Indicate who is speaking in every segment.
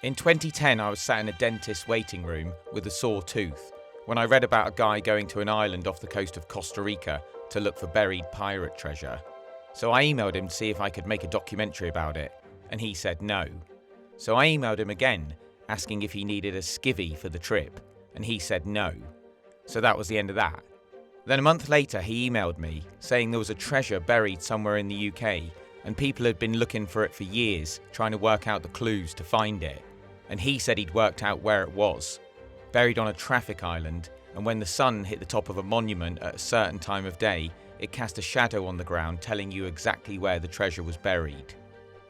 Speaker 1: In 2010, I was sat in a dentist's waiting room with a sore tooth when I read about a guy going to an island off the coast of Costa Rica to look for buried pirate treasure. So I emailed him to see if I could make a documentary about it, and he said no. So I emailed him again, asking if he needed a skivvy for the trip, and he said no. So that was the end of that. Then a month later, he emailed me saying there was a treasure buried somewhere in the UK, and people had been looking for it for years, trying to work out the clues to find it. And he said he'd worked out where it was, buried on a traffic island, and when the sun hit the top of a monument at a certain time of day, it cast a shadow on the ground telling you exactly where the treasure was buried.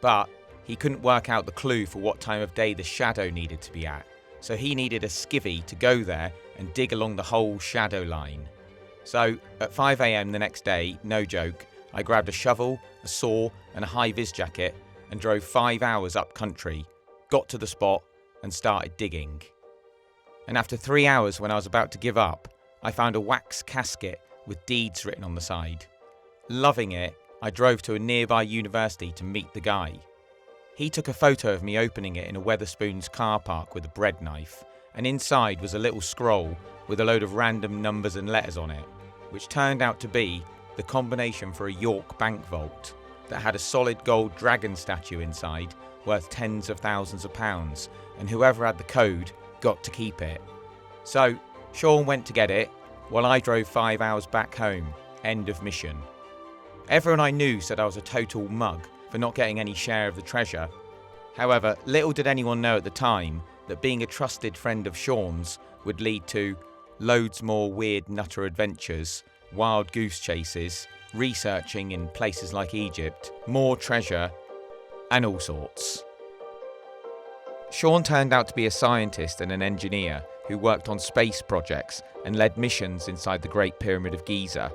Speaker 1: But he couldn't work out the clue for what time of day the shadow needed to be at, so he needed a skivvy to go there and dig along the whole shadow line. So at 5 a.m. the next day, no joke, I grabbed a shovel, a saw and a high-vis jacket and drove 5 hours up country, got to the spot and started digging. And after 3 hours, when I was about to give up, I found a wax casket with deeds written on the side. Loving it, I drove to a nearby university to meet the guy. He took a photo of me opening it in a Wetherspoons car park with a bread knife, and inside was a little scroll with a load of random numbers and letters on it, which turned out to be the combination for a York bank vault that had a solid gold dragon statue inside worth tens of thousands of pounds, and whoever had the code got to keep it. So Sean went to get it while I drove 5 hours back home. End of mission. Everyone I knew said I was a total mug for not getting any share of the treasure. However, little did anyone know at the time that being a trusted friend of Sean's would lead to loads more weird nutter adventures, wild goose chases, researching in places like Egypt, more treasure, and all sorts. Sean turned out to be a scientist and an engineer who worked on space projects and led missions inside the Great Pyramid of Giza,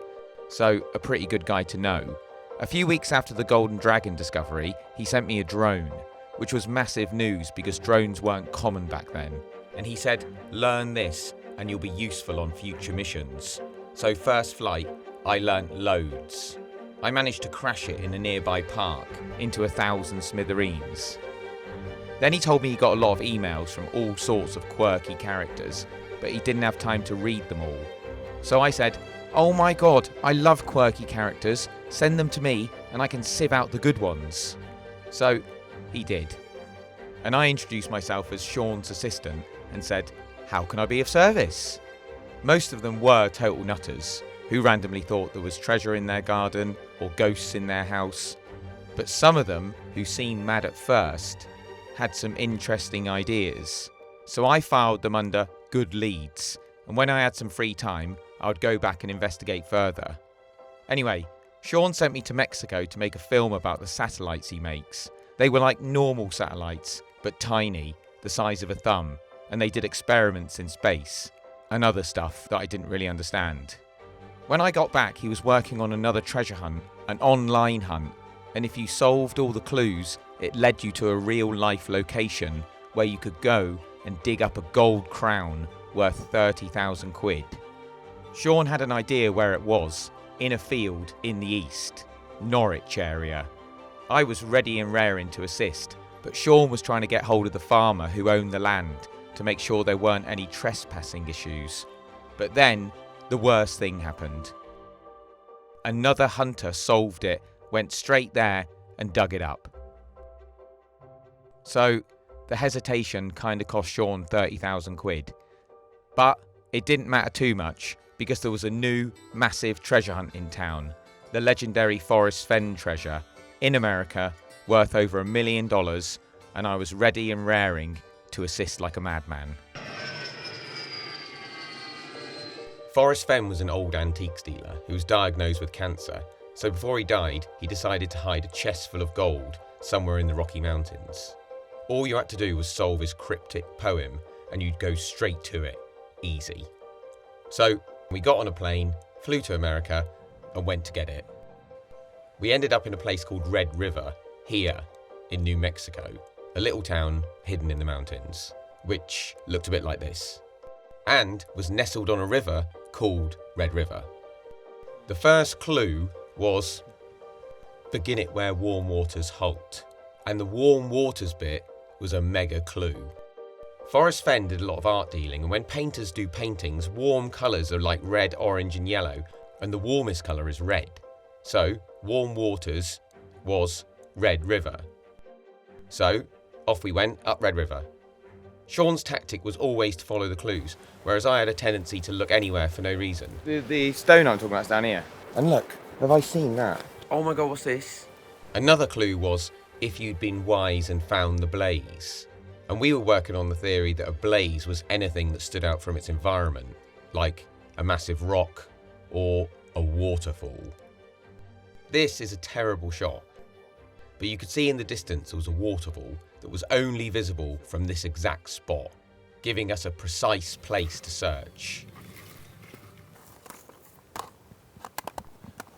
Speaker 1: so a pretty good guy to know. A few weeks after the Golden Dragon discovery, he sent me a drone, which was massive news because drones weren't common back then. And he said, learn this and you'll be useful on future missions. So first flight, I learnt loads. I managed to crash it in a nearby park into 1,000 smithereens. Then he told me he got a lot of emails from all sorts of quirky characters, but he didn't have time to read them all. So I said, oh my god, I love quirky characters, send them to me and I can sieve out the good ones. So he did. And I introduced myself as Sean's assistant and said, how can I be of service? Most of them were total nutters, who randomly thought there was treasure in their garden or ghosts in their house. But some of them, who seemed mad at first, had some interesting ideas. So I filed them under good leads, and when I had some free time, I would go back and investigate further. Anyway, Sean sent me to Mexico to make a film about the satellites he makes. They were like normal satellites, but tiny, the size of a thumb, and they did experiments in space, and other stuff that I didn't really understand. When I got back, he was working on another treasure hunt, an online hunt, and if you solved all the clues, it led you to a real-life location where you could go and dig up a gold crown worth 30,000 quid. Sean had an idea where it was, in a field in the east, Norwich area. I was ready and raring to assist, but Sean was trying to get hold of the farmer who owned the land to make sure there weren't any trespassing issues. But then, the worst thing happened. Another hunter solved it, went straight there and dug it up. So, the hesitation kinda cost Sean 30,000 quid. But it didn't matter too much because there was a new, massive treasure hunt in town, the legendary Fenn treasure, in America, worth over $1 million, and I was ready and raring to assist like a madman. Fenn was an old antiques dealer who was diagnosed with cancer, so before he died, he decided to hide a chest full of gold somewhere in the Rocky Mountains. All you had to do was solve his cryptic poem, and you'd go straight to it. Easy. So, we got on a plane, flew to America, and went to get it. We ended up in a place called Red River, here, in New Mexico, a little town hidden in the mountains, which looked a bit like this, and was nestled on a river called Red River. The first clue was, begin it where warm waters halt, and the warm waters bit was a mega clue. Forrest Fenn did a lot of art dealing, and when painters do paintings, warm colours are like red, orange and yellow, and the warmest colour is red. So, warm waters was Red River. So, off we went up Red River. Sean's tactic was always to follow the clues, whereas I had a tendency to look anywhere for no reason.
Speaker 2: The stone I'm talking about is down here. And look, have I seen that? Oh my god, what's this?
Speaker 1: Another clue was if you'd been wise and found the blaze. And we were working on the theory that a blaze was anything that stood out from its environment, like a massive rock or a waterfall. This is a terrible shot, but you could see in the distance there was a waterfall that was only visible from this exact spot, giving us a precise place to search.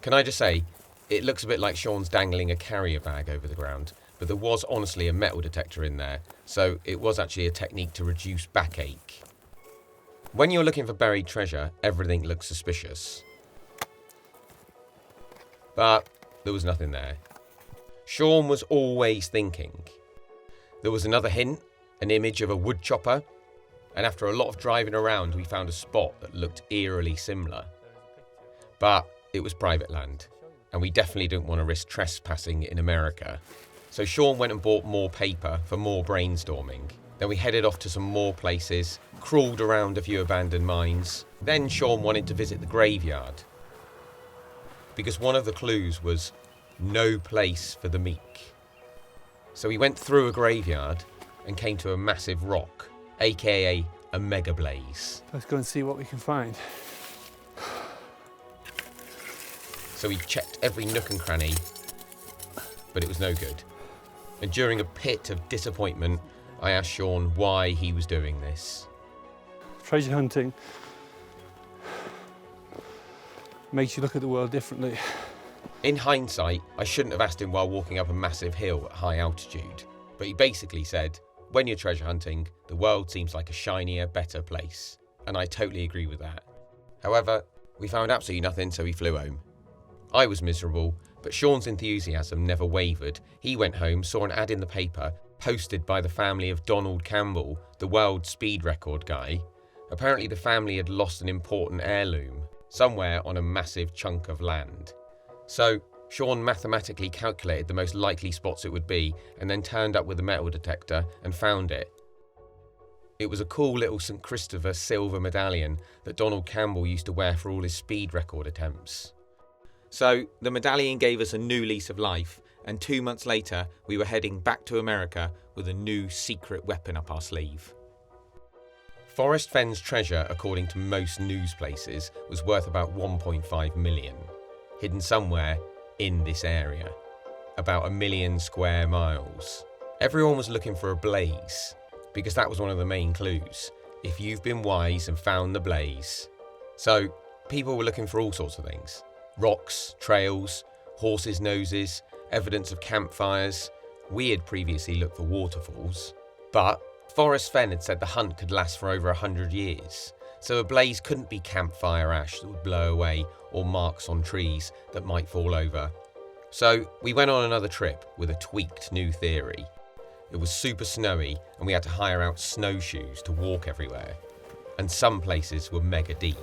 Speaker 1: Can I just say, it looks a bit like Sean's dangling a carrier bag over the ground, but there was honestly a metal detector in there, so it was actually a technique to reduce backache. When you're looking for buried treasure, everything looks suspicious. But there was nothing there. Sean was always thinking. There was another hint, an image of a wood chopper, and after a lot of driving around we found a spot that looked eerily similar. But it was private land, and we definitely didn't want to risk trespassing in America. So Sean went and bought more paper for more brainstorming. Then we headed off to some more places, crawled around a few abandoned mines. Then Sean wanted to visit the graveyard, because one of the clues was no place for the meek. So we went through a graveyard and came to a massive rock, aka a mega blaze.
Speaker 3: Let's go and see what we can find.
Speaker 1: So we checked every nook and cranny, but it was no good. And during a pit of disappointment, I asked Sean why he was doing this.
Speaker 3: Treasure hunting makes you look at the world differently.
Speaker 1: In hindsight, I shouldn't have asked him while walking up a massive hill at high altitude, but he basically said, when you're treasure hunting, the world seems like a shinier, better place. And I totally agree with that. However, we found absolutely nothing, so we flew home. I was miserable, but Sean's enthusiasm never wavered. He went home, saw an ad in the paper, posted by the family of Donald Campbell, the world speed record guy. Apparently the family had lost an important heirloom, somewhere on a massive chunk of land. So, Sean mathematically calculated the most likely spots it would be, and then turned up with a metal detector and found it. It was a cool little St. Christopher silver medallion that Donald Campbell used to wear for all his speed record attempts. So, the medallion gave us a new lease of life, and 2 months later, we were heading back to America with a new secret weapon up our sleeve. Forrest Fenn's treasure, according to most news places, was worth about 1.5 million, hidden somewhere in this area, about 1 million square miles. Everyone was looking for a blaze, because that was one of the main clues. If you've been wise and found the blaze. So, people were looking for all sorts of things. Rocks, trails, horses' noses, evidence of campfires. We had previously looked for waterfalls. But Forrest Fenn had said the hunt could last for over 100 years. So a blaze couldn't be campfire ash that would blow away or marks on trees that might fall over. So we went on another trip with a tweaked new theory. It was super snowy and we had to hire out snowshoes to walk everywhere. And some places were mega deep.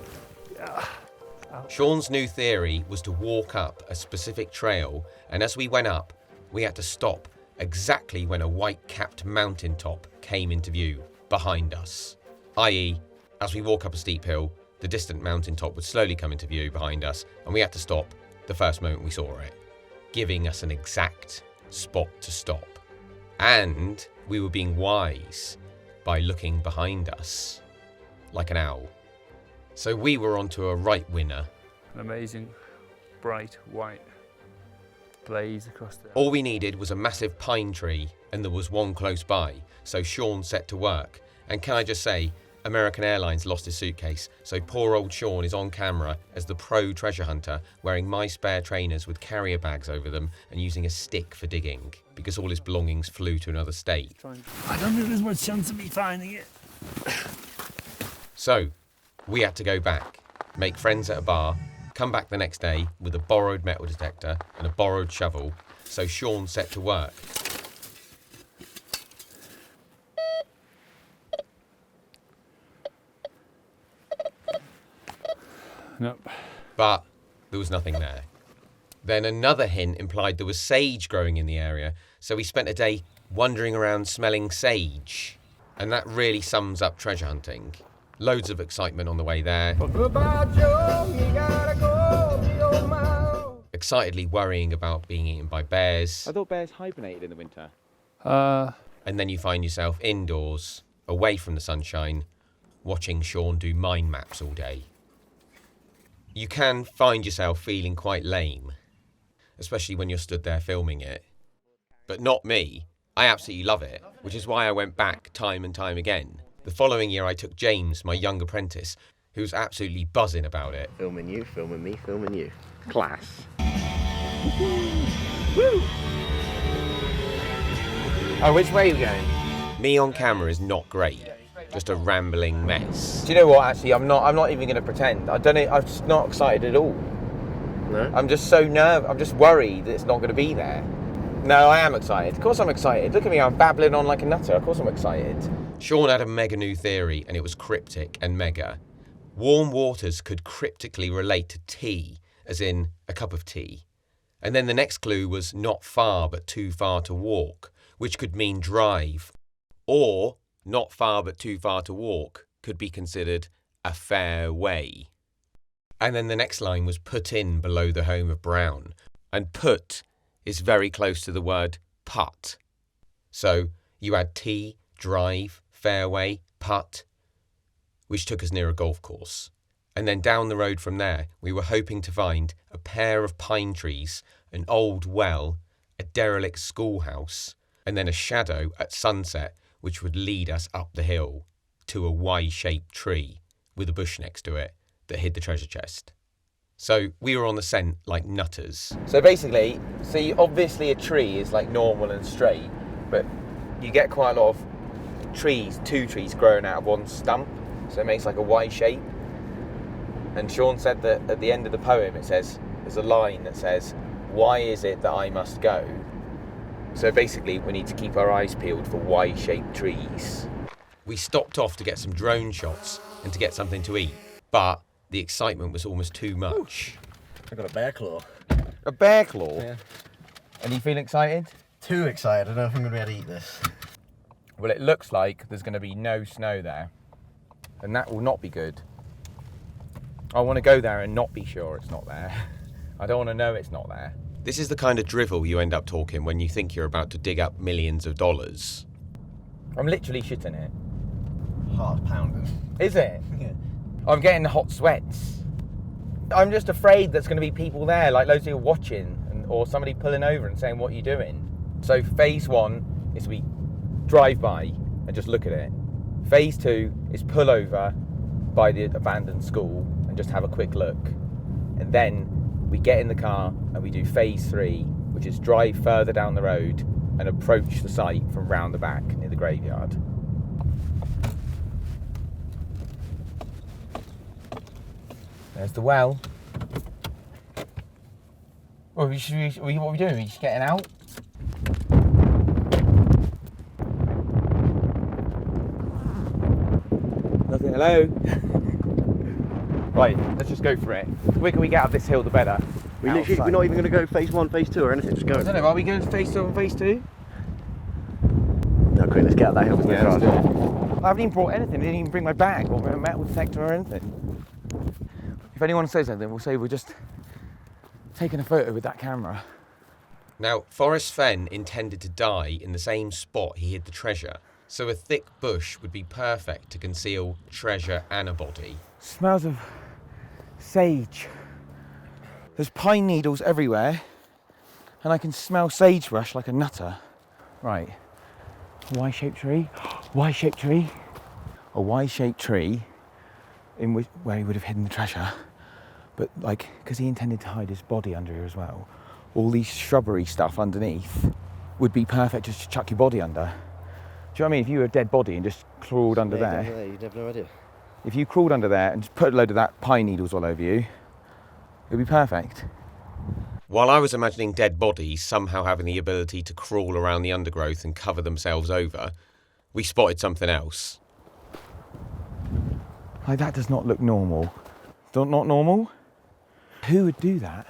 Speaker 1: Sean's new theory was to walk up a specific trail, and as we went up, we had to stop exactly when a white-capped mountaintop came into view behind us. I.e., as we walk up a steep hill, the distant mountaintop would slowly come into view behind us, and we had to stop the first moment we saw it, giving us an exact spot to stop. And we were being wise by looking behind us, like an owl. So we were onto a right winner.
Speaker 3: An amazing, bright, white blaze across there.
Speaker 1: All we needed was a massive pine tree, and there was one close by, so Sean set to work. And can I just say, American Airlines lost his suitcase, so poor old Sean is on camera as the pro treasure hunter, wearing my spare trainers with carrier bags over them and using a stick for digging, because all his belongings flew to another state.
Speaker 3: I don't think there's much chance of me finding it.
Speaker 1: So, we had to go back, make friends at a bar, come back the next day with a borrowed metal detector and a borrowed shovel, so Sean set to work.
Speaker 3: Nope.
Speaker 1: But there was nothing there. Then another hint implied there was sage growing in the area, so we spent a day wandering around smelling sage. And that really sums up treasure hunting. Loads of excitement on the way there. Excitedly worrying about being eaten by bears.
Speaker 2: I thought bears hibernated in the winter.
Speaker 1: And then you find yourself indoors, away from the sunshine, watching Sean do mind maps all day. You can find yourself feeling quite lame, especially when you're stood there filming it. But not me. I absolutely love it, which is why I went back time and time again. The following year I took James, my young apprentice, who was absolutely buzzing about it.
Speaker 2: Filming you, filming me, filming you. Class.
Speaker 1: Woo!
Speaker 2: Oh, which way are you going?
Speaker 1: Me on camera is not great. Just a rambling mess.
Speaker 2: Do you know what, actually, I'm not even going to pretend. I'm just not excited at all. No? I'm just so nervous. I'm just worried that it's not going to be there. No, I am excited. Of course I'm excited. Look at me, I'm babbling on like a nutter. Of course I'm excited.
Speaker 1: Sean had a mega new theory, and it was cryptic and mega. Warm waters could cryptically relate to tea, as in a cup of tea. And then the next clue was not far but too far to walk, which could mean drive. Or not far but too far to walk could be considered a fair way. And then the next line was put in below the home of Brown. And put is very close to the word putt. So you add tee, drive, fairway, putt, which took us near a golf course. And then down the road from there, we were hoping to find a pair of pine trees, an old well, a derelict schoolhouse, and then a shadow at sunset, which would lead us up the hill to a Y-shaped tree with a bush next to it that hid the treasure chest. So we were on the scent like nutters.
Speaker 2: So basically, obviously a tree is like normal and straight, but you get quite a lot of trees, two trees growing out of one stump, so it makes like a Y shape. And Sean said that at the end of the poem there's a line that says, "Why is it that I must go?" So basically we need to keep our eyes peeled for Y-shaped trees.
Speaker 1: We stopped off to get some drone shots and to get something to eat, but the excitement was almost too much.
Speaker 4: I got a bear claw.
Speaker 2: A bear claw?
Speaker 4: Yeah.
Speaker 2: And you feel excited?
Speaker 4: Too excited. I don't know if I'm going to be able to eat this.
Speaker 2: Well, it looks like there's going to be no snow there, and that will not be good. I want to go there and not be sure it's not there. I don't want to know it's not there.
Speaker 1: This is the kind of drivel you end up talking when you think you're about to dig up millions of dollars.
Speaker 2: I'm literally shitting it.
Speaker 4: Heart's pounding.
Speaker 2: Is it?
Speaker 4: Yeah.
Speaker 2: I'm getting the hot sweats. I'm just afraid there's going to be people there, like loads of people watching, or somebody pulling over and saying, "What are you doing?" So phase 1 is we drive by and just look at it. Phase 2 is pull over by the abandoned school and just have a quick look. And then we get in the car and we do phase 3, which is drive further down the road and approach the site from round the back near the graveyard. There's the well. What are we doing? Are we just getting out? Nothing. Hello? Right, let's just go for it. The quicker we get up this hill, the better.
Speaker 4: We're not even going to go phase 1, phase 2 or anything. Just go.
Speaker 2: I don't know, are we going to phase 2 and phase 2?
Speaker 4: No, quick, let's get up that hill.
Speaker 2: Yeah, let's do it. I haven't even brought anything. I didn't even bring my bag or a metal detector or anything. If anyone says anything, we'll say we're just taking a photo with that camera.
Speaker 1: Now, Forrest Fenn intended to die in the same spot he hid the treasure, so a thick bush would be perfect to conceal treasure and a body.
Speaker 2: Smells of sage. There's pine needles everywhere, and I can smell sagebrush like a nutter. Right, Y-shaped tree, Y-shaped tree. A Y-shaped tree in where he would have hidden the treasure, but like, because he intended to hide his body under here as well, all these shrubbery stuff underneath would be perfect just to chuck your body under. Do you know what I mean? If you were a dead body and just crawled under there,
Speaker 4: You'd have no idea.
Speaker 2: if you crawled under there and just put a load of that pine needles all over you, it would be perfect.
Speaker 1: While I was imagining dead bodies somehow having the ability to crawl around the undergrowth and cover themselves over, we spotted something else.
Speaker 2: Like, that does not look normal. Not normal? Who would do that?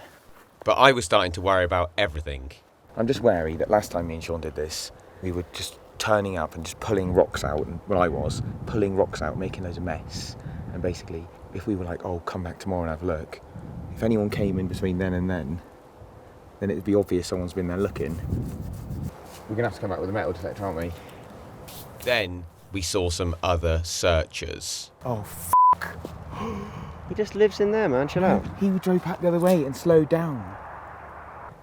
Speaker 1: But I was starting to worry about everything.
Speaker 2: I'm just wary that last time me and Sean did this, we were just turning up and just pulling rocks out, and well, I was pulling rocks out, making loads of mess. And basically, if we were like, oh, come back tomorrow and have a look, if anyone came in between then and then it'd be obvious someone's been there looking. We're gonna have to come back with a metal detector, aren't we?
Speaker 1: Then we saw some other searchers.
Speaker 2: Oh,
Speaker 4: He just lives in there, man. Chill out.
Speaker 2: He drove back the other way and slowed down.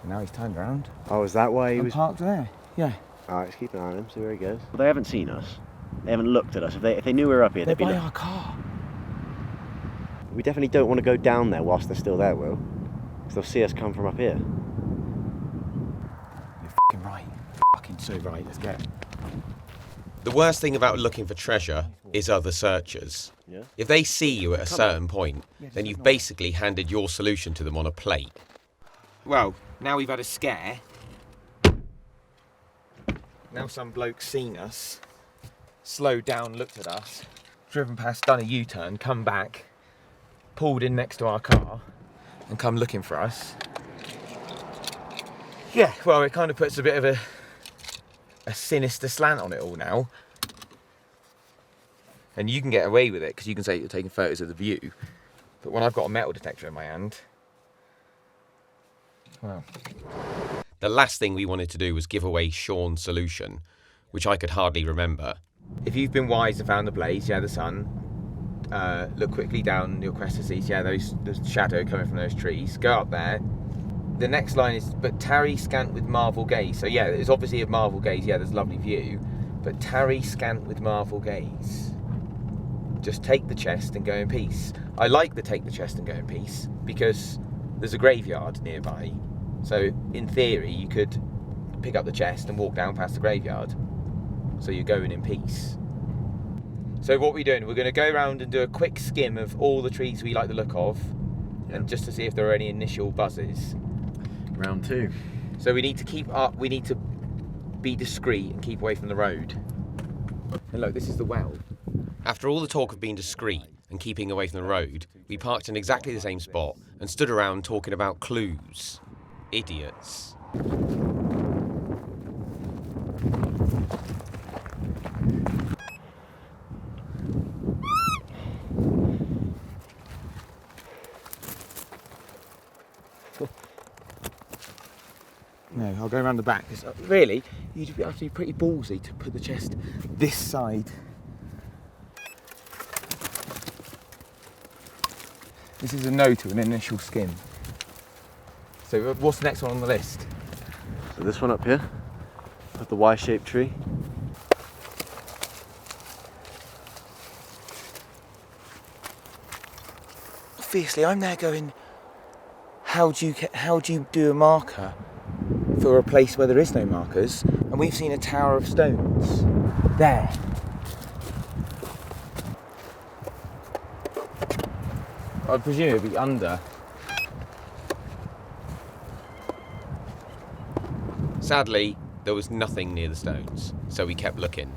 Speaker 2: And now he's turned around.
Speaker 4: Oh, is that why he
Speaker 2: and
Speaker 4: was
Speaker 2: parked there? Yeah.
Speaker 4: Alright, let's keep an eye on him, see where he goes. Well, they haven't seen us. They haven't looked at us. If they knew we were up here,
Speaker 2: They're
Speaker 4: they'd be
Speaker 2: by
Speaker 4: like,
Speaker 2: our car.
Speaker 4: we definitely don't want to go down there whilst they're still there, Will. Because they'll see us come from up here.
Speaker 2: You're fucking right. Fucking so right. Let's get.
Speaker 1: The worst thing about looking for treasure is other searchers.
Speaker 4: Yeah.
Speaker 1: If they see you at a certain point, then you've basically handed your solution to them on a plate.
Speaker 2: Well, now we've had a scare. Now some bloke's seen us, slowed down, looked at us, driven past, done a U-turn, come back, pulled in next to our car, and come looking for us. Yeah, well, it kind of puts a bit of a sinister slant on it all now. And you can get away with it because you can say you're taking photos of the view. But when I've got a metal detector in my hand, well.
Speaker 1: The last thing we wanted to do was give away Sean's solution, which I could hardly remember.
Speaker 2: If you've been wise and found the blaze, yeah, the sun, look quickly down your crest to see, yeah, the shadow coming from those trees. Go up there. The next line is, but tarry scant with marvel gaze. So yeah, it's obviously a marvel gaze. Yeah, there's a lovely view, but tarry scant with marvel gaze. Just take the chest and go in peace. I like the take the chest and go in peace because there's a graveyard nearby. So in theory, you could pick up the chest and walk down past the graveyard. So you're going in peace. So what we're doing, we're going to go around and do a quick skim of all the trees we like the look of, and just to see if there are any initial buzzes.
Speaker 4: Round 2.
Speaker 2: So we need to keep up, we need to be discreet and keep away from the road. And look, this is the well.
Speaker 1: After all the talk of being discreet and keeping away from the road, we parked in exactly the same spot and stood around talking about clues. Idiots.
Speaker 2: No, I'll go around the back. Really, you'd have to be pretty ballsy to put the chest this side. This is a no to an initial skim. So what's the next one on the list?
Speaker 4: So this one up here, with the Y-shaped tree.
Speaker 2: Obviously, I'm there going, how do you do a marker for a place where there is no markers? And we've seen a tower of stones there. I presume it'd be under.
Speaker 1: Sadly, there was nothing near the stones, so we kept looking.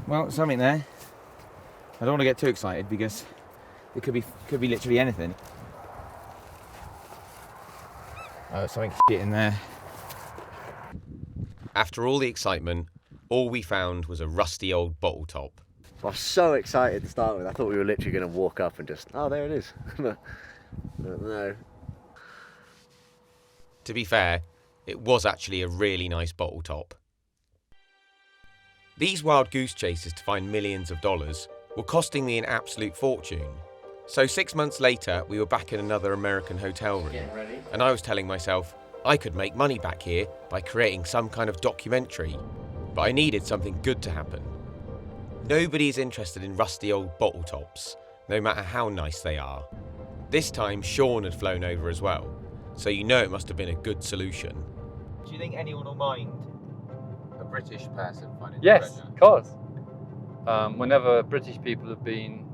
Speaker 2: Well, something there. I don't want to get too excited because it could be literally anything. Oh, something shit in there.
Speaker 1: After all the excitement, all we found was a rusty old bottle top.
Speaker 4: I was so excited to start with. I thought we were literally going to walk up and just, oh, there it is. No.
Speaker 1: To be fair, it was actually a really nice bottle top. These wild goose chases to find millions of dollars were costing me an absolute fortune. So 6 months later, we were back in another American hotel room, and I was telling myself I could make money back here by creating some kind of documentary, but I needed something good to happen. Nobody is interested in rusty old bottle tops, no matter how nice they are. This time Sean had flown over as well, so you know it must have been a good solution.
Speaker 2: Do you think anyone will mind a British person finding the
Speaker 3: Yes,
Speaker 2: treasure?
Speaker 3: of course. Whenever British people have been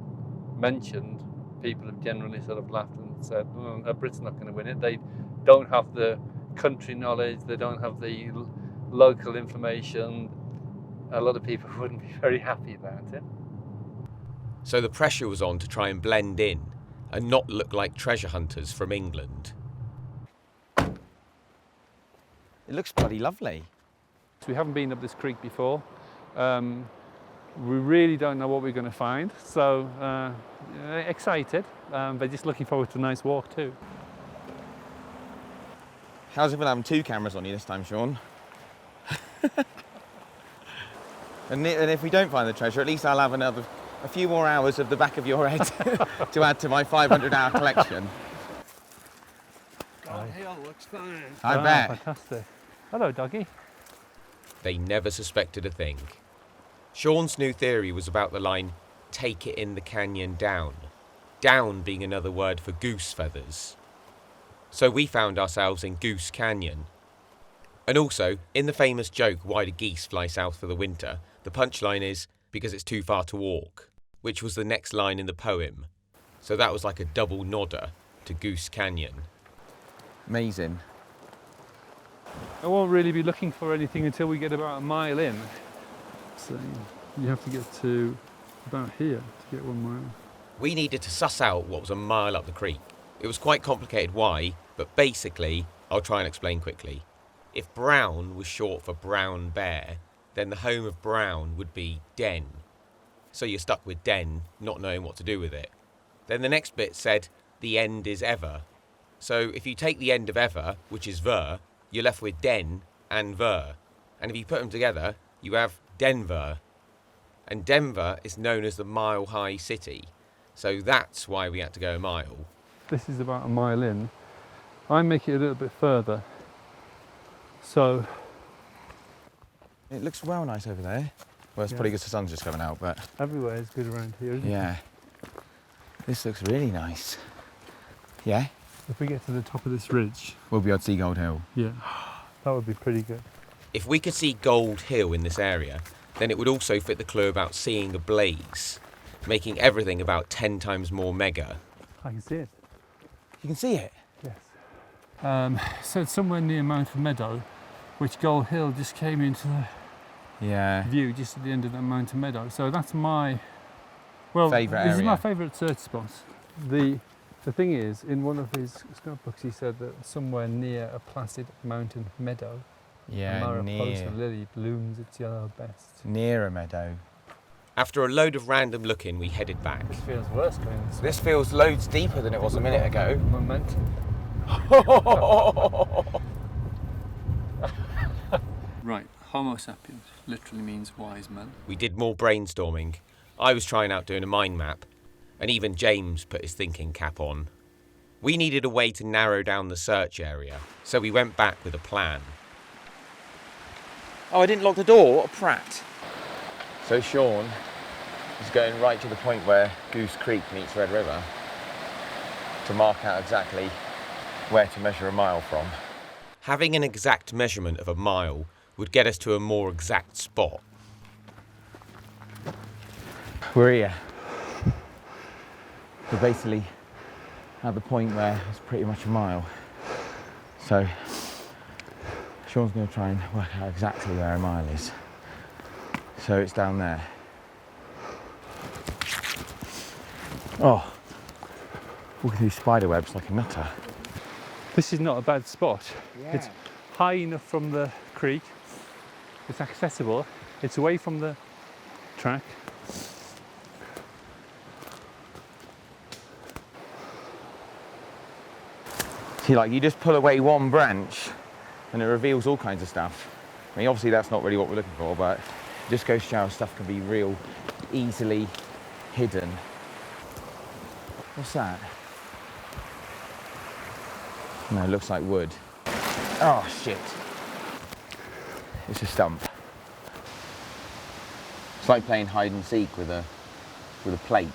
Speaker 3: mentioned, people have generally sort of laughed and said, a Brit's not going to win it. They don't have the country knowledge, they don't have the local information. A lot of people wouldn't be very happy about it.
Speaker 1: So the pressure was on to try and blend in and not look like treasure hunters from England.
Speaker 2: It looks bloody lovely.
Speaker 3: So we haven't been up this creek before. We really don't know what we're going to find, so excited, but just looking forward to a nice walk too.
Speaker 2: How's it been having 2 cameras on you this time, Sean? and if we don't find the treasure, at least I'll have a few more hours of the back of your head to add to my 500-hour collection.
Speaker 5: Gold Hill looks fine.
Speaker 2: I bet.
Speaker 3: Fantastic. Hello, doggy.
Speaker 1: They never suspected a thing. Sean's new theory was about the line, "take it in the canyon down." Down being another word for goose feathers. So we found ourselves in Goose Canyon. And also, in the famous joke, "Why do geese fly south for the winter?" the punchline is, "because it's too far to walk," which was the next line in the poem. So that was like a double nodder to Goose Canyon.
Speaker 2: Amazing.
Speaker 3: I won't really be looking for anything until we get about a mile in. So you have to get to about here to get 1 mile.
Speaker 1: We needed to suss out what was a mile up the creek. It was quite complicated why, but basically, I'll try and explain quickly. If brown was short for brown bear, then the home of brown would be den. So you're stuck with den, not knowing what to do with it. Then the next bit said, the end is ever. So if you take the end of ever, which is ver, you're left with den and ver. And if you put them together, you have Denver. And Denver is known as the mile-high city. So that's why we had to go a mile.
Speaker 3: This is about a mile in. I make it a little bit further. So
Speaker 2: It looks well nice over there. Well, it's probably because the sun's just coming out, but
Speaker 3: everywhere is good around here, isn't it?
Speaker 2: yeah. This looks really nice. Yeah?
Speaker 3: If we get to the top of this ridge,
Speaker 2: We'll be able to see Gold Hill.
Speaker 3: yeah, that would be pretty good.
Speaker 1: If we could see Gold Hill in this area, then it would also fit the clue about seeing a blaze, making everything about 10 times more mega.
Speaker 3: I can see it.
Speaker 2: You can see it?
Speaker 3: Yes. So it's somewhere near Mountain Meadow, which Gold Hill just came into the
Speaker 2: Yeah.
Speaker 3: view just at the end of that Mountain Meadow. So that's my, well,
Speaker 2: Favourite
Speaker 3: this is my
Speaker 2: area.
Speaker 3: favourite search spot. The thing is, in one of his scrapbooks, he said that somewhere near a placid mountain meadow, a
Speaker 2: Yeah,
Speaker 3: Mariposa lily blooms its yellow best.
Speaker 2: near a meadow.
Speaker 1: After a load of random looking, we headed back.
Speaker 3: This feels worse going this way.
Speaker 2: This feels loads deeper than it was a minute ago.
Speaker 3: Momentum. Right, Homo sapiens literally means wise man.
Speaker 1: We did more brainstorming. I was trying out doing a mind map, and even James put his thinking cap on. We needed a way to narrow down the search area, so we went back with a plan.
Speaker 2: Oh, I didn't lock the door. What a prat. So Sean is going right to the point where Goose Creek meets Red River to mark out exactly where to measure a mile from.
Speaker 1: Having an exact measurement of a mile would get us to a more exact spot.
Speaker 2: We're here. We're basically at the point where it's pretty much a mile. So Sean's going to try and work out exactly where a mile is. So it's down there. Oh, walking through spider webs like a nutter.
Speaker 3: This is not a bad spot. It's high enough from the creek, it's accessible, it's away from the track.
Speaker 2: See, like you just pull away one branch and it reveals all kinds of stuff. I mean, obviously that's not really what we're looking for, but it just goes to show how stuff can be real easily hidden. What's that? No, it looks like wood. Oh shit. It's a stump. It's like playing hide and seek with a plate.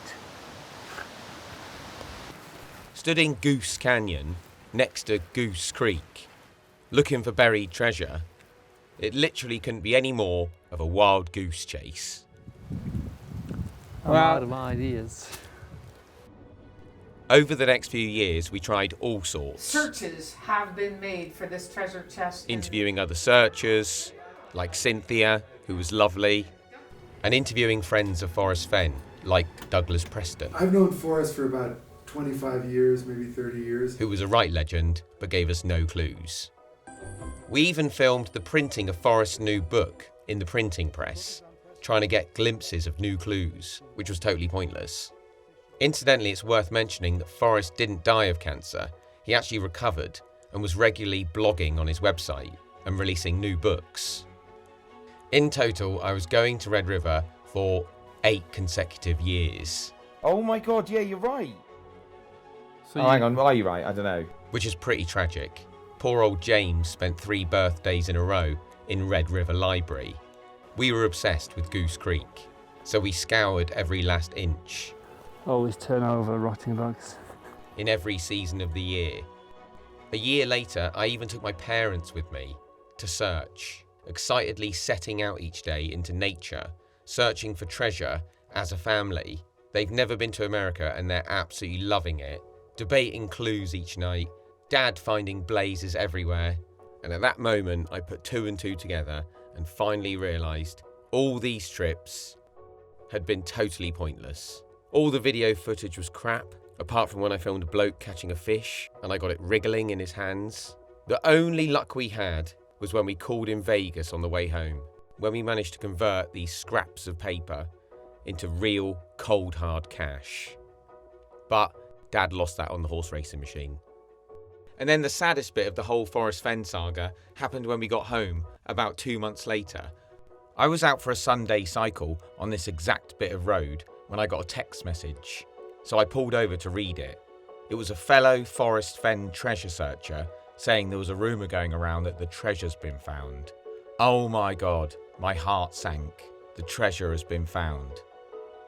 Speaker 1: Stood in Goose Canyon, next to Goose Creek, looking for buried treasure, it literally couldn't be any more of a wild goose chase.
Speaker 3: I'm out of ideas.
Speaker 1: Over the next few years, we tried all sorts.
Speaker 5: Searches have been made for this treasure chest.
Speaker 1: Interviewing other searchers, like Cynthia, who was lovely, and interviewing friends of Forrest Fenn, like Douglas Preston.
Speaker 6: I've known Forrest for about 25 years, maybe 30 years.
Speaker 1: Who was a right legend, but gave us no clues. We even filmed the printing of Forrest's new book in the printing press, trying to get glimpses of new clues, which was totally pointless. Incidentally, it's worth mentioning that Forrest didn't die of cancer. He actually recovered and was regularly blogging on his website and releasing new books. In total, I was going to Red River for 8 consecutive years.
Speaker 2: Oh my God, yeah, you're right.
Speaker 3: So
Speaker 2: Hang on, are you right? I don't know.
Speaker 1: Which is pretty tragic. Poor old James spent 3 birthdays in a row in Red River Library. We were obsessed with Goose Creek, so we scoured every last inch.
Speaker 3: Always turn over rotting bugs.
Speaker 1: In every season of the year. A year later, I even took my parents with me to search, excitedly setting out each day into nature, searching for treasure as a family. They've never been to America and they're absolutely loving it. Debating clues each night, Dad finding blazes everywhere. And at that moment, I put 2 and 2 together and finally realised all these trips had been totally pointless. All the video footage was crap, apart from when I filmed a bloke catching a fish and I got it wriggling in his hands. The only luck we had was when we called in Vegas on the way home, when we managed to convert these scraps of paper into real cold hard cash. But Dad lost that on the horse racing machine. And then the saddest bit of the whole Forrest Fenn saga happened when we got home about 2 months later. I was out for a Sunday cycle on this exact bit of road when I got a text message, so I pulled over to read it. It was a fellow Forrest Fenn treasure searcher saying there was a rumour going around that the treasure's been found. Oh my God, my heart sank. The treasure has been found.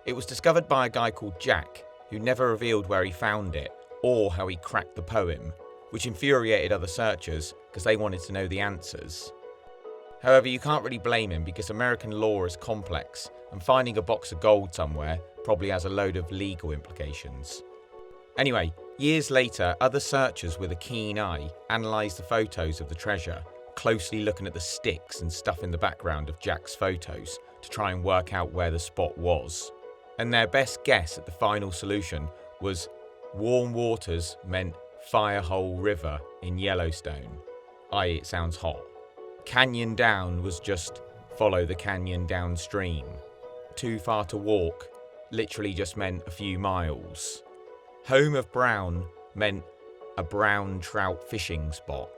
Speaker 1: It was discovered by a guy called Jack, who never revealed where he found it or how he cracked the poem, which infuriated other searchers because they wanted to know the answers. However, you can't really blame him because American law is complex and finding a box of gold somewhere probably has a load of legal implications. Anyway, years later, other searchers with a keen eye analysed the photos of the treasure, closely looking at the sticks and stuff in the background of Jack's photos to try and work out where the spot was. And their best guess at the final solution was warm waters meant Firehole River in Yellowstone, i.e. it sounds hot. Canyon down was just follow the canyon downstream. Too far to walk literally just meant a few miles. Home of Brown meant a brown trout fishing spot.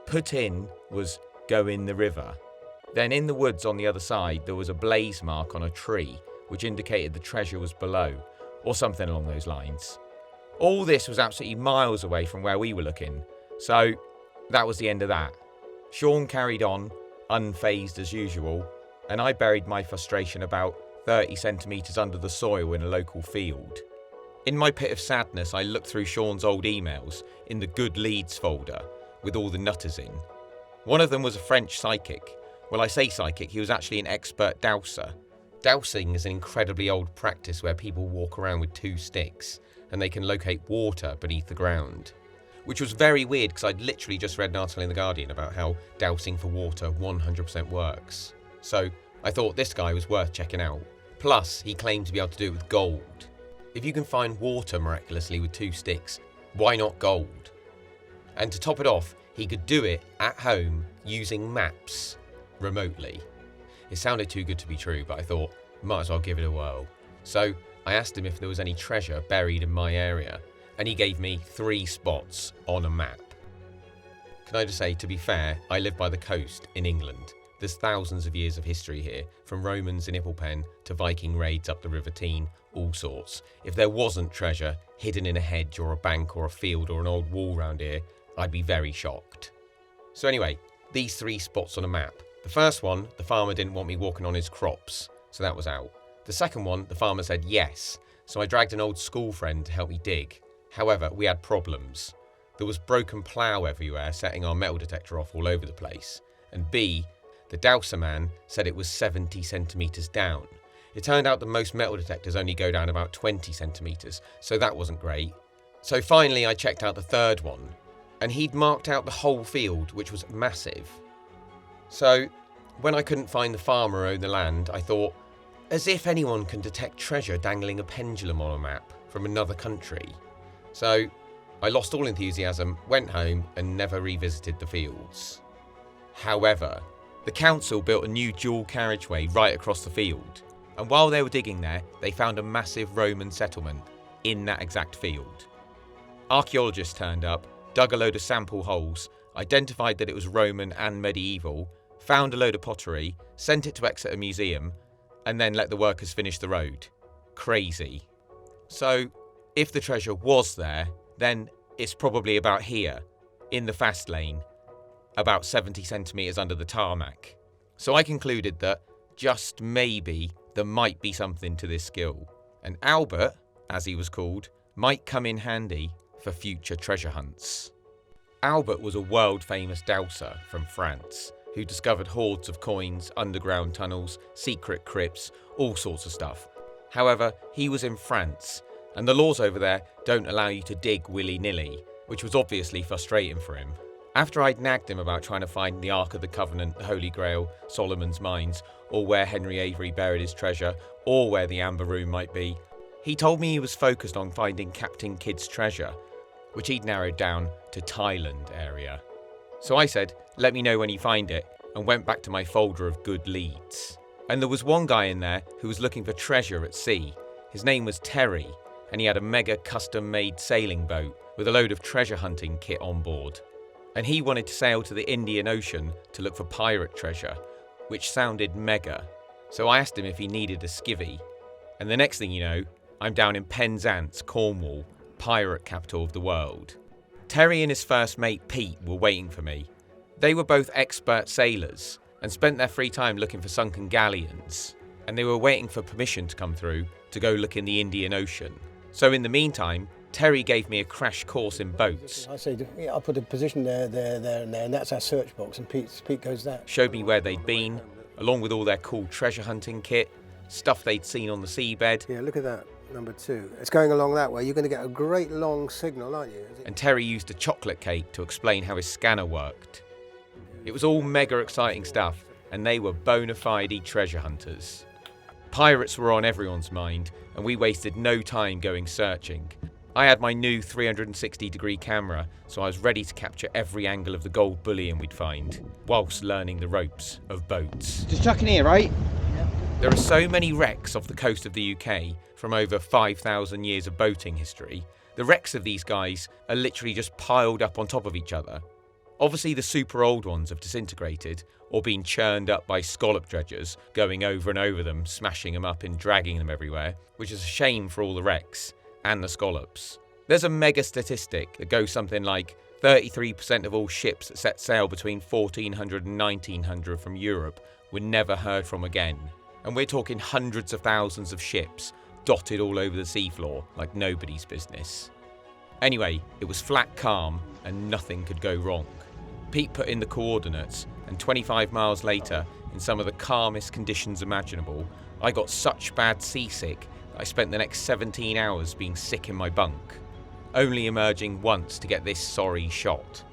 Speaker 1: Put in was go in the river. Then in the woods on the other side there was a blaze mark on a tree which indicated the treasure was below, or something along those lines. All this was absolutely miles away from where we were looking, so that was the end of that. Sean carried on, unfazed as usual, and I buried my frustration about 30 centimetres under the soil in a local field. In my pit of sadness, I looked through Sean's old emails in the good leads folder with all the nutters in. One of them was a French psychic. Well, I say psychic, he was actually an expert dowser. Dowsing is an incredibly old practice where people walk around with 2 sticks and they can locate water beneath the ground. Which was very weird because I'd literally just read an article in The Guardian about how dowsing for water 100% works. So I thought this guy was worth checking out. Plus, he claimed to be able to do it with gold. If you can find water miraculously with 2 sticks, why not gold? And to top it off, he could do it at home using maps remotely. It sounded too good to be true, but I thought, might as well give it a whirl. So I asked him if there was any treasure buried in my area, and he gave me 3 spots on a map. Can I just say, to be fair, I live by the coast in England. There's thousands of years of history here, from Romans in Ipplepen to Viking raids up the River Tean, all sorts. If there wasn't treasure hidden in a hedge or a bank or a field or an old wall round here, I'd be very shocked. So anyway, these 3 spots on a map. The first one, the farmer didn't want me walking on his crops, so that was out. The second one, the farmer said yes, so I dragged an old school friend to help me dig. However, we had problems. There was broken plough everywhere, setting our metal detector off all over the place. And B, the dowser man said it was 70 centimetres down. It turned out that most metal detectors only go down about 20 centimetres, so that wasn't great. So finally I checked out the third one, and he'd marked out the whole field, which was massive. So when I couldn't find the farmer who owned the land, I thought, as if anyone can detect treasure dangling a pendulum on a map from another country. So I lost all enthusiasm, went home and never revisited the fields. However, the council built a new dual carriageway right across the field, and while they were digging there, they found a massive Roman settlement in that exact field. Archaeologists turned up, dug a load of sample holes, identified that it was Roman and medieval, found a load of pottery, sent it to Exeter Museum, and then let the workers finish the road. Crazy. So, if the treasure was there, then it's probably about here, in the fast lane, about 70 centimetres under the tarmac. So I concluded that, just maybe, there might be something to this skill, and Albert, as he was called, might come in handy for future treasure hunts. Albert was a world-famous dowser from France, who discovered hoards of coins, underground tunnels, secret crypts, all sorts of stuff. However, he was in France, and the laws over there don't allow you to dig willy-nilly, which was obviously frustrating for him. After I'd nagged him about trying to find the Ark of the Covenant, the Holy Grail, Solomon's Mines, or where Henry Avery buried his treasure, or where the Amber Room might be, he told me he was focused on finding Captain Kidd's treasure, which he'd narrowed down to Thailand area. So I said, let me know when you find it, and went back to my folder of good leads. And there was one guy in there who was looking for treasure at sea. His name was Terry, and he had a mega custom-made sailing boat with a load of treasure hunting kit on board. And he wanted to sail to the Indian Ocean to look for pirate treasure, which sounded mega. So I asked him if he needed a skivvy. And the next thing you know, I'm down in Penzance, Cornwall, pirate capital of the world. Terry and his first mate Pete were waiting for me. They were both expert sailors and spent their free time looking for sunken galleons, and they were waiting for permission to come through to go look in the Indian Ocean. So in the meantime, Terry gave me a crash course in boats.
Speaker 7: I say, yeah, I'll put a position there, and that's our search box, and Pete goes that.
Speaker 1: Showed me where they'd been, along with all their cool treasure hunting kit, stuff they'd seen on the seabed.
Speaker 7: Yeah, look at that, number 2. It's going along that way. You're going to get a great long signal, aren't you?
Speaker 1: And Terry used a chocolate cake to explain how his scanner worked. It was all mega exciting stuff, and they were bona fide treasure hunters. Pirates were on everyone's mind, and we wasted no time going searching. I had my new 360-degree camera, so I was ready to capture every angle of the gold bullion we'd find, whilst learning the ropes of boats.
Speaker 2: Just chuck in here, right?
Speaker 1: There are so many wrecks off the coast of the UK from over 5,000 years of boating history. The wrecks of these guys are literally just piled up on top of each other. Obviously the super old ones have disintegrated or been churned up by scallop dredgers, going over and over them, smashing them up and dragging them everywhere, which is a shame for all the wrecks and the scallops. There's a mega statistic that goes something like 33% of all ships that set sail between 1400 and 1900 from Europe were never heard from again. And we're talking hundreds of thousands of ships dotted all over the seafloor like nobody's business. Anyway, it was flat calm and nothing could go wrong. Pete put in the coordinates, and 25 miles later, in some of the calmest conditions imaginable, I got such bad seasick I spent the next 17 hours being sick in my bunk, only emerging once to get this sorry shot.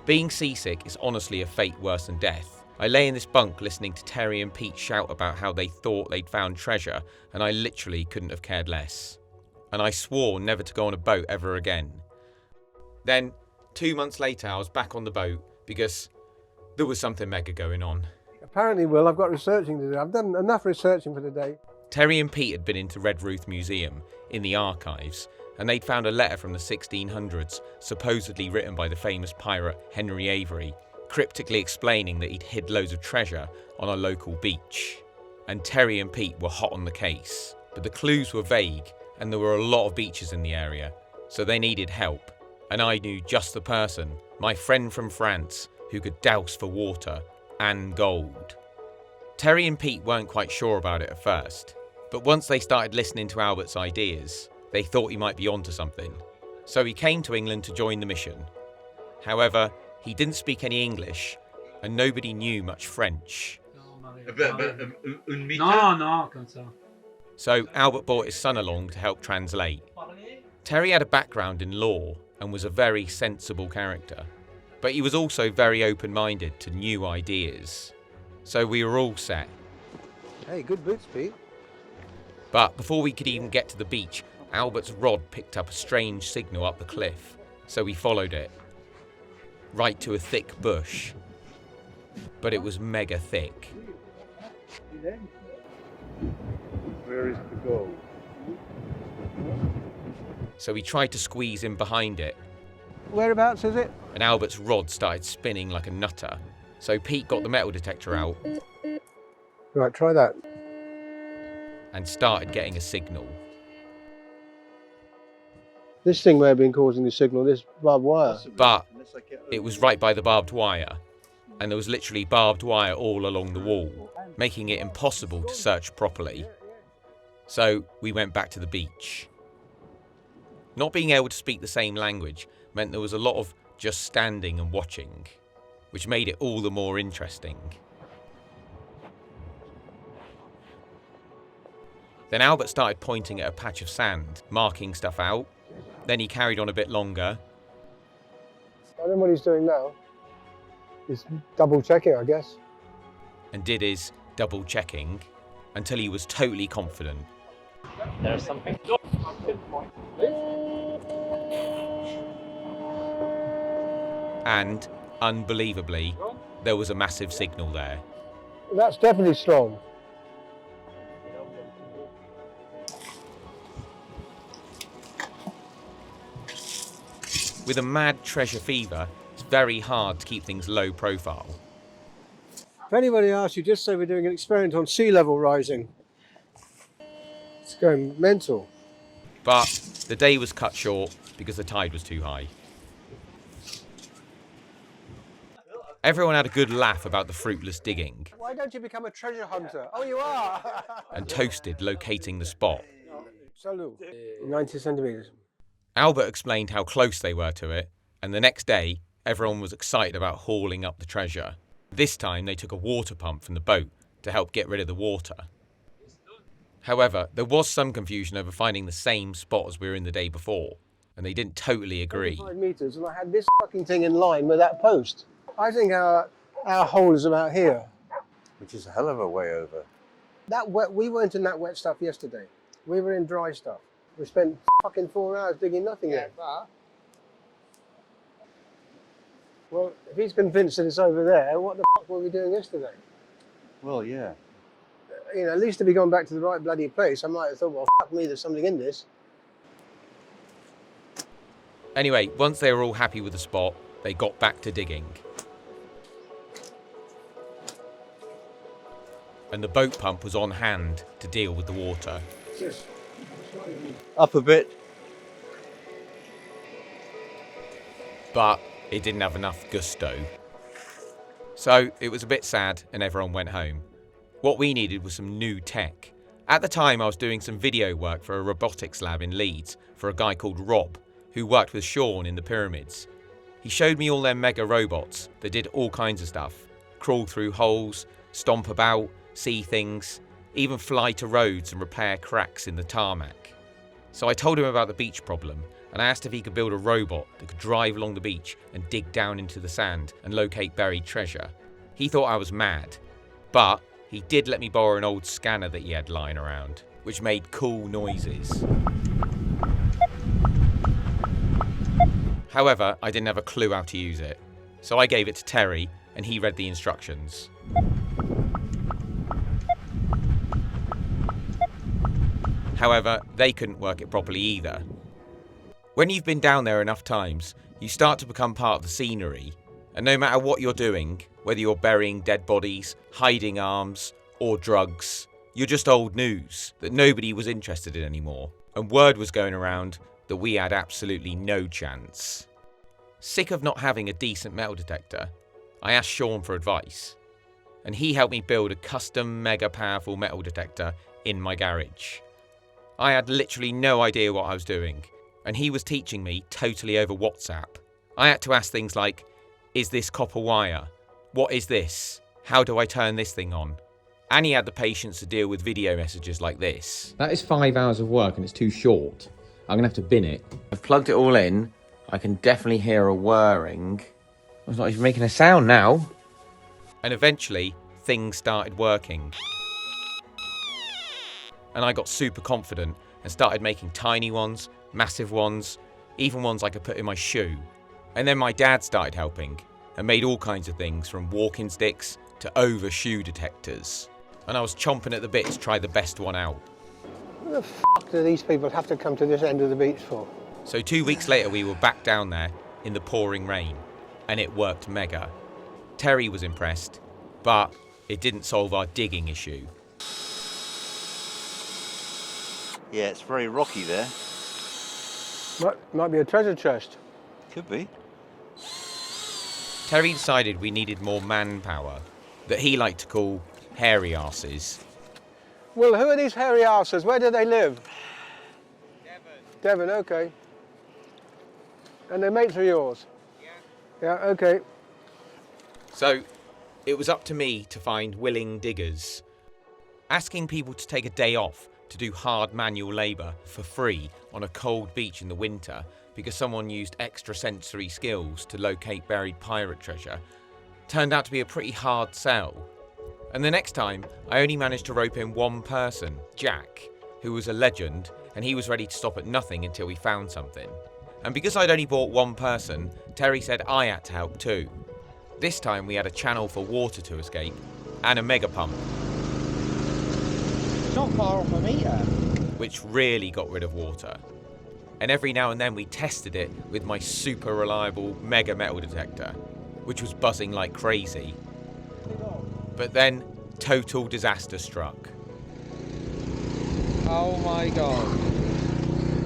Speaker 1: Being seasick is honestly a fate worse than death. I lay in this bunk listening to Terry and Pete shout about how they thought they'd found treasure, and I literally couldn't have cared less. And I swore never to go on a boat ever again. Then, 2 months later, I was back on the boat because there was something mega going on.
Speaker 7: Apparently, Will, I've got researching to do. I've done enough researching for today.
Speaker 1: Terry and Pete had been into Redruth Museum in the archives, and they'd found a letter from the 1600s, supposedly written by the famous pirate Henry Avery, cryptically explaining that he'd hid loads of treasure on a local beach. And Terry and Pete were hot on the case, but the clues were vague, and there were a lot of beaches in the area, so they needed help. And I knew just the person, my friend from France, who could douse for water and gold. Terry and Pete weren't quite sure about it at first, but once they started listening to Albert's ideas, they thought he might be onto something. So he came to England to join the mission. However, he didn't speak any English, and nobody knew much French.
Speaker 3: No, comme ça.
Speaker 1: So Albert brought his son along to help translate. Terry had a background in law and was a very sensible character, but he was also very open-minded to new ideas. So we were all set.
Speaker 7: Hey, good boots, Pete.
Speaker 1: But before we could even get to the beach, Albert's rod picked up a strange signal up the cliff, so we followed it. Right to a thick bush. But it was mega thick.
Speaker 8: Where is the goal?
Speaker 1: So we tried to squeeze in behind it,
Speaker 7: Whereabouts is it?
Speaker 1: and Albert's rod started spinning like a nutter. So Pete got the metal detector out
Speaker 7: Right, try that.
Speaker 1: and started getting a signal.
Speaker 7: This thing may have been causing the signal, this barbed wire.
Speaker 1: But it was right by the barbed wire, and there was literally barbed wire all along the wall, making it impossible to search properly. So we went back to the beach. Not being able to speak the same language meant there was a lot of just standing and watching, which made it all the more interesting. Then Albert started pointing at a patch of sand, marking stuff out. Then he carried on a bit longer,
Speaker 7: I don't know what he's doing now. He's double checking, I guess.
Speaker 1: and did his double checking until he was totally confident.
Speaker 9: There's something.
Speaker 1: And, unbelievably, there was a massive signal there.
Speaker 7: That's definitely strong.
Speaker 1: With a mad treasure fever, it's very hard to keep things low profile.
Speaker 7: If anybody asks you, just say we're doing an experiment on sea level rising. It's going mental.
Speaker 1: But the day was cut short because the tide was too high. Everyone had a good laugh about the fruitless digging
Speaker 7: Why don't you become a treasure hunter? Oh, you are!
Speaker 1: and toasted locating the spot.
Speaker 7: Salute. 90 centimetres.
Speaker 1: Albert explained how close they were to it, and the next day, everyone was excited about hauling up the treasure. This time, they took a water pump from the boat to help get rid of the water. However, there was some confusion over finding the same spot as we were in the day before, and they didn't totally agree.
Speaker 7: 5 metres, and I had this fucking thing in line with that post. I think our hole is about here.
Speaker 8: Which is a hell of a way over.
Speaker 7: That wet, we weren't in that wet stuff yesterday. We were in dry stuff. We spent fucking 4 hours digging nothing in. Well, if he's convinced that it's over there, what the fuck were we doing yesterday?
Speaker 8: Well, yeah.
Speaker 7: You know, at least if we gone back to the right bloody place, I might have thought, well, fuck me, there's something in this.
Speaker 1: Anyway, once they were all happy with the spot, they got back to digging. And the boat pump was on hand to deal with the water.
Speaker 8: Up a bit.
Speaker 1: But it didn't have enough gusto. So it was a bit sad and everyone went home. What we needed was some new tech. At the time I was doing some video work for a robotics lab in Leeds for a guy called Rob, who worked with Sean in the pyramids. He showed me all their mega robots that did all kinds of stuff. Crawl through holes, stomp about, see things, even fly to roads and repair cracks in the tarmac. So I told him about the beach problem, and I asked if he could build a robot that could drive along the beach and dig down into the sand and locate buried treasure. He thought I was mad, but he did let me borrow an old scanner that he had lying around, which made cool noises. However, I didn't have a clue how to use it, so I gave it to Terry and he read the instructions. However, they couldn't work it properly either. When you've been down there enough times, you start to become part of the scenery, and no matter what you're doing, whether you're burying dead bodies, hiding arms, or drugs, you're just old news that nobody was interested in anymore, and word was going around that we had absolutely no chance. Sick of not having a decent metal detector, I asked Sean for advice, and he helped me build a custom mega powerful metal detector in my garage. I had literally no idea what I was doing, and he was teaching me totally over WhatsApp. I had to ask things like, is this copper wire? What is this? How do I turn this thing on? And he had the patience to deal with video messages like this.
Speaker 10: That is 5 hours of work and it's too short.
Speaker 1: I'm gonna have to bin it. I've plugged it all in. I can definitely hear a whirring. It's not even making a sound now. And eventually, things started working. And I got super confident and started making tiny ones, massive ones, even ones I could put in my shoe. And then my dad started helping and made all kinds of things from walking sticks to over shoe detectors. And I was chomping at the bit to try the best one out.
Speaker 7: What the f*** do these people have to come to this end of the beach for?
Speaker 1: So 2 weeks later we were back down there in the pouring rain and it worked mega. Terry was impressed, but it didn't solve our digging issue.
Speaker 8: Yeah, it's very rocky there.
Speaker 7: Might be a treasure chest.
Speaker 8: Could be.
Speaker 1: Terry decided we needed more manpower that he liked to call hairy asses.
Speaker 7: Well, who are these hairy asses? Where do they live? Devon, okay. And their mates are yours? Yeah, okay.
Speaker 1: So it was up to me to find willing diggers. Asking people to take a day off to do hard manual labour for free on a cold beach in the winter because someone used extrasensory skills to locate buried pirate treasure turned out to be a pretty hard sell. And the next time, I only managed to rope in one person, Jack, who was a legend, and he was ready to stop at nothing until we found something. And because I'd only bought one person, Terry said I had to help too. This time we had a channel for water to escape and a mega pump.
Speaker 2: Not far off a metre.
Speaker 1: Which really got rid of water. And every now and then we tested it with my super reliable mega metal detector, which was buzzing like crazy. But then, total disaster struck.
Speaker 2: Oh my god.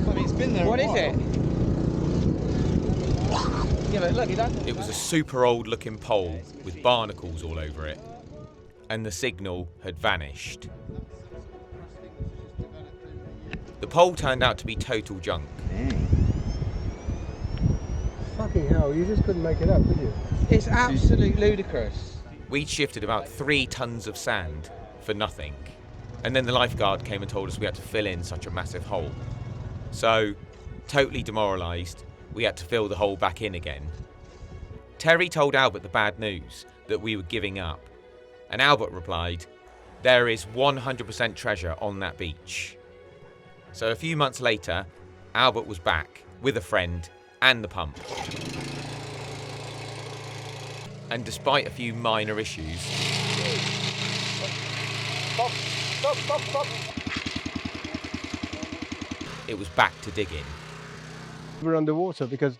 Speaker 6: I mean, it's been there.
Speaker 2: What is it? Yeah, but look,
Speaker 1: It was a super old looking pole with barnacles all over it. And the signal had vanished. The pole turned out to be total junk.
Speaker 7: Fucking hell, you just couldn't make it up, could you?
Speaker 2: It's absolute ludicrous.
Speaker 1: We'd shifted about 3 tons of sand for nothing. And then the lifeguard came and told us we had to fill in such a massive hole. So, totally demoralised, we had to fill the hole back in again. Terry told Albert the bad news, that we were giving up. And Albert replied, "There is 100% treasure on that beach." So a few months later, Albert was back with a friend and the pump. And despite a few minor issues,
Speaker 7: Stop.
Speaker 1: it was back to digging.
Speaker 7: We're underwater because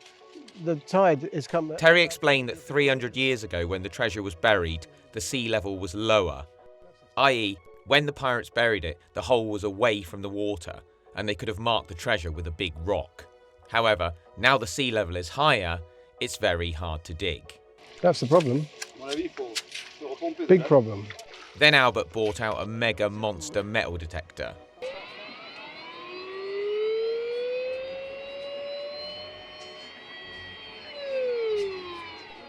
Speaker 7: the tide is coming.
Speaker 1: Terry explained that 300 years ago, when the treasure was buried, the sea level was lower. I.e., when the pirates buried it, the hole was away from the water, and they could have marked the treasure with a big rock. However, now the sea level is higher, it's very hard to dig.
Speaker 7: That's the problem. Big problem.
Speaker 1: Then Albert bought out a mega monster metal detector.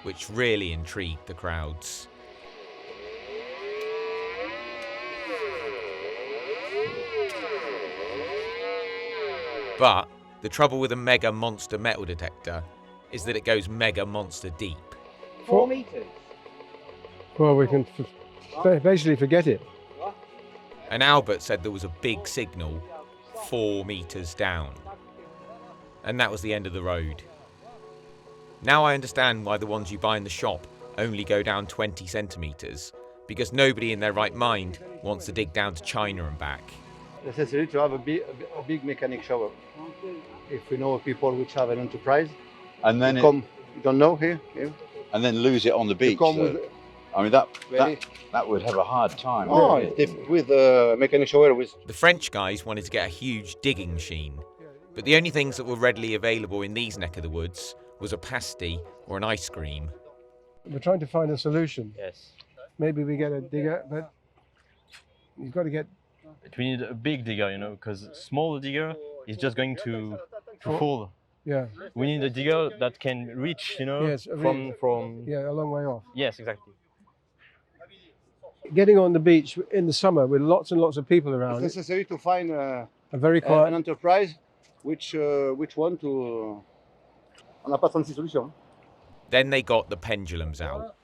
Speaker 1: Which really intrigued the crowds. But the trouble with a mega monster metal detector is that it goes mega monster deep.
Speaker 2: 4 metres?
Speaker 7: Well, we can basically forget it.
Speaker 1: And Albert said there was a big signal 4 metres down. And that was the end of the road. Now I understand why the ones you buy in the shop only go down 20 centimetres, because nobody in their right mind wants to dig down to China and back.
Speaker 8: Necessary to have a big mechanic shower. If we know people which have an enterprise, and then you don't know here, and then lose it on the beach. I mean that would have a hard time. With a mechanic shower.
Speaker 1: The French guys wanted to get a huge digging machine, but the only things that were readily available in these neck of the woods was a pasty or an ice cream.
Speaker 7: We're trying to find a solution.
Speaker 9: Yes.
Speaker 7: Maybe we get a digger, but you've got to get.
Speaker 9: We need a big digger, you know, because small digger is just going to fall.
Speaker 7: Yeah.
Speaker 9: We need a digger that can reach, you know,
Speaker 7: Yes,
Speaker 9: from.
Speaker 7: Yeah, a long way off.
Speaker 9: Yes, exactly.
Speaker 7: Getting on the beach in the summer with lots and lots of people around.
Speaker 8: It's necessary to find
Speaker 7: A very quiet.
Speaker 8: an enterprise which one to. On n'a pas 36 solutions.
Speaker 1: Then they got the pendulums out.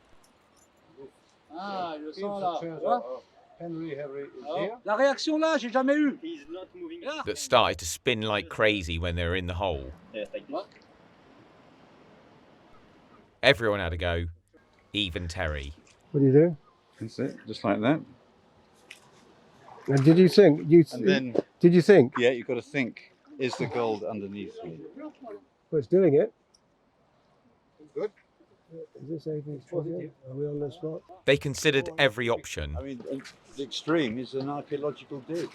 Speaker 7: Ah, je sens là. Henry is here. La réaction là, j'ai jamais eu.
Speaker 9: He's not moving.
Speaker 1: That started to spin like crazy when they were in the hole.
Speaker 9: Yes, like this.
Speaker 1: Everyone had a go, even Terry.
Speaker 7: What do you do?
Speaker 8: That's it, just like that.
Speaker 7: And did you think?
Speaker 8: And then,
Speaker 7: Did you think?
Speaker 8: yeah, you've got to think, is the gold underneath me?
Speaker 7: Well, it's doing it.
Speaker 8: Good.
Speaker 7: Is this Avery's treasure? Are we on the spot?
Speaker 1: They considered every option.
Speaker 8: I mean, the extreme is an archaeological dig.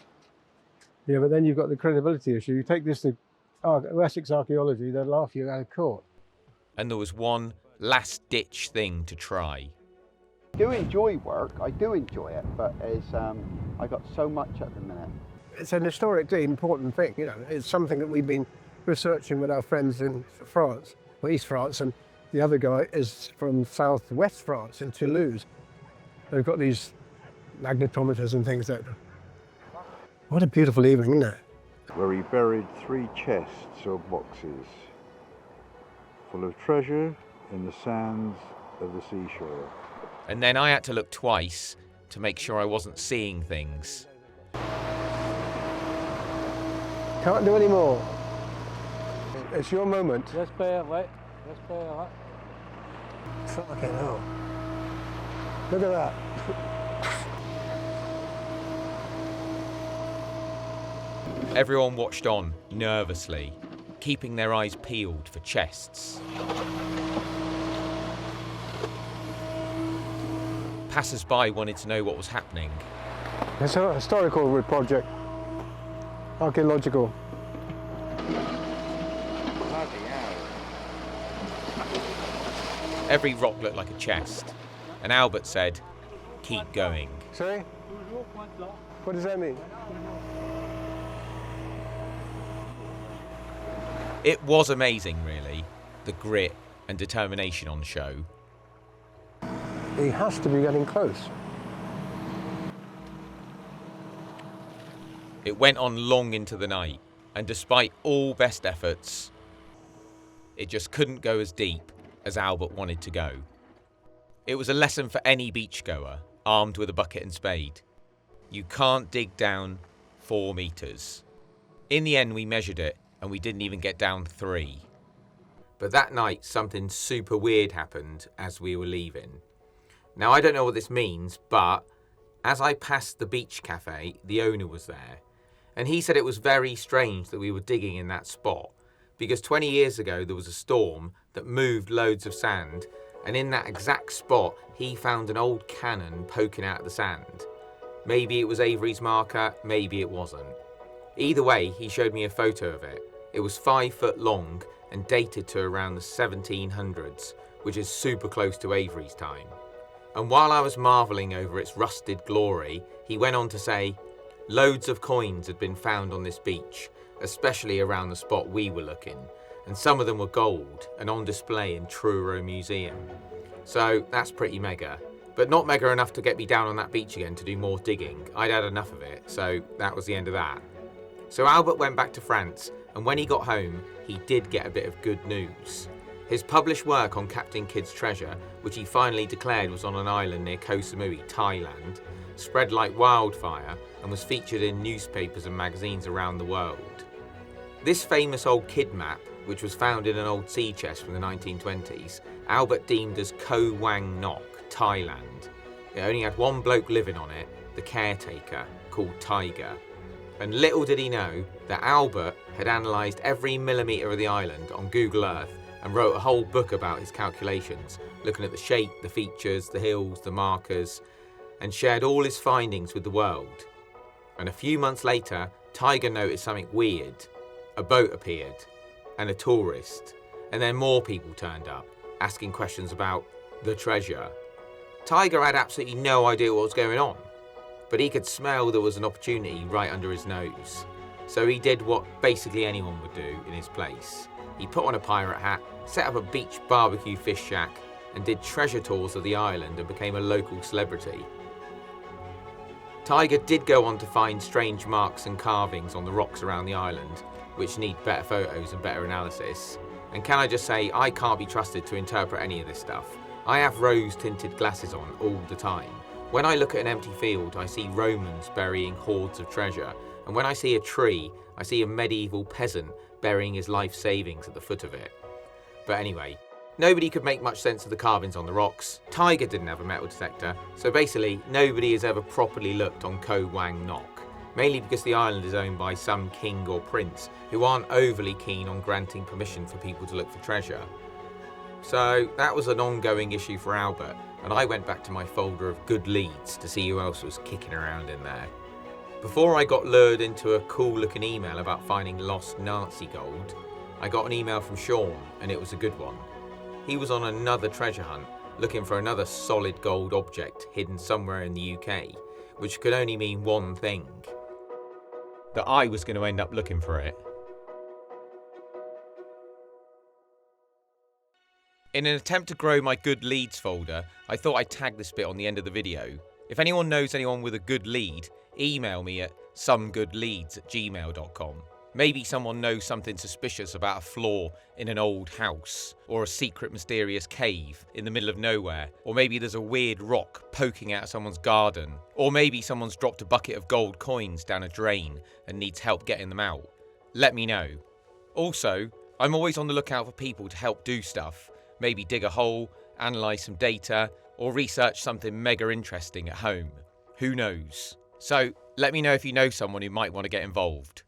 Speaker 7: Yeah, but then you've got the credibility issue. You take this to Essex archaeology, they'll laugh you out of court.
Speaker 1: And there was one last-ditch thing to try.
Speaker 10: I do enjoy work, I do enjoy it, but it's, I got so much at the minute.
Speaker 7: It's an historically important thing, you know. It's something that we've been researching with our friends in France, or East France, and the other guy is from southwest France, in Toulouse. They've got these magnetometers and things that... What a beautiful evening, isn't it?
Speaker 8: Where he buried 3 chests or boxes full of treasure in the sands of the seashore.
Speaker 1: And then I had to look twice to make sure I wasn't seeing things.
Speaker 7: Can't do any more. It's your moment.
Speaker 3: J'espère, ouais. J'espère.
Speaker 7: Fucking hell. Look at that.
Speaker 1: Everyone watched on, nervously, keeping their eyes peeled for chests. Passers-by wanted to know what was happening.
Speaker 7: It's a historical project. Archaeological.
Speaker 1: Every rock looked like a chest, and Albert said, "Keep going."
Speaker 7: Sorry? What does that mean?
Speaker 1: It was amazing, really, the grit and determination on show.
Speaker 7: He has to be getting close.
Speaker 1: It went on long into the night, and despite all best efforts, it just couldn't go as deep as Albert wanted to go. It was a lesson for any beachgoer armed with a bucket and spade. You can't dig down 4 meters. In the end, we measured it, and we didn't even get down 3. But that night, something super weird happened as we were leaving. Now, I don't know what this means, but as I passed the beach cafe, the owner was there. And he said it was very strange that we were digging in that spot, because 20 years ago there was a storm that moved loads of sand, and in that exact spot he found an old cannon poking out of the sand. Maybe it was Avery's marker, maybe it wasn't. Either way, he showed me a photo of it. It was 5 foot long and dated to around the 1700s, which is super close to Avery's time. And while I was marvelling over its rusted glory, he went on to say, loads of coins had been found on this beach, especially around the spot we were looking, and some of them were gold and on display in Truro Museum. So that's pretty mega, but not mega enough to get me down on that beach again to do more digging. I'd had enough of it, so that was the end of that. So Albert went back to France, and when he got home, he did get a bit of good news. His published work on Captain Kidd's treasure, which he finally declared was on an island near Koh Samui, Thailand, spread like wildfire and was featured in newspapers and magazines around the world. This famous old Kidd map, which was found in an old sea chest from the 1920s, Albert deemed as Koh Wang Nok, Thailand. It only had one bloke living on it, the caretaker, called Tiger. And little did he know that Albert had analysed every millimetre of the island on Google Earth and wrote a whole book about his calculations, looking at the shape, the features, the hills, the markers, and shared all his findings with the world. And a few months later, Tiger noticed something weird. A boat appeared, and a tourist, and then more people turned up, asking questions about the treasure. Tiger had absolutely no idea what was going on, but he could smell there was an opportunity right under his nose. So he did what basically anyone would do in his place. He put on a pirate hat, set up a beach barbecue fish shack, and did treasure tours of the island and became a local celebrity. Tiger did go on to find strange marks and carvings on the rocks around the island, which need better photos and better analysis. And can I just say, I can't be trusted to interpret any of this stuff. I have rose-tinted glasses on all the time. When I look at an empty field, I see Romans burying hoards of treasure. And when I see a tree, I see a medieval peasant burying his life savings at the foot of it. But anyway, nobody could make much sense of the carvings on the rocks. Tiger didn't have a metal detector, so basically nobody has ever properly looked on Koh Wang Nok. Mainly because the island is owned by some king or prince who aren't overly keen on granting permission for people to look for treasure. So that was an ongoing issue for Albert, and I went back to my folder of good leads to see who else was kicking around in there. Before I got lured into a cool looking email about finding lost Nazi gold, I got an email from Sean, and it was a good one. He was on another treasure hunt, looking for another solid gold object hidden somewhere in the UK, which could only mean one thing: that I was going to end up looking for it. In an attempt to grow my good leads folder, I thought I'd tag this bit on the end of the video. If anyone knows anyone with a good lead, email me at somegoodleads@gmail.com. Maybe someone knows something suspicious about a flaw in an old house, or a secret mysterious cave in the middle of nowhere, or maybe there's a weird rock poking out of someone's garden, or maybe someone's dropped a bucket of gold coins down a drain and needs help getting them out. Let me know. Also, I'm always on the lookout for people to help do stuff. Maybe dig a hole, analyse some data, or research something mega interesting at home. Who knows? So, let me know if you know someone who might want to get involved.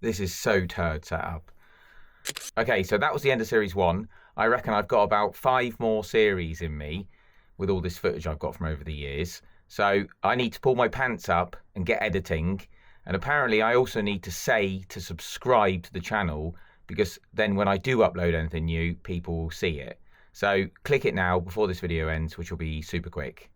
Speaker 1: This is so turd set up. Okay, so that was the end of series 1. I reckon I've got about 5 more series in me with all this footage I've got from over the years. So I need to pull my pants up and get editing. And apparently I also need to say to subscribe to the channel, because then when I do upload anything new, people will see it. So click it now before this video ends, which will be super quick.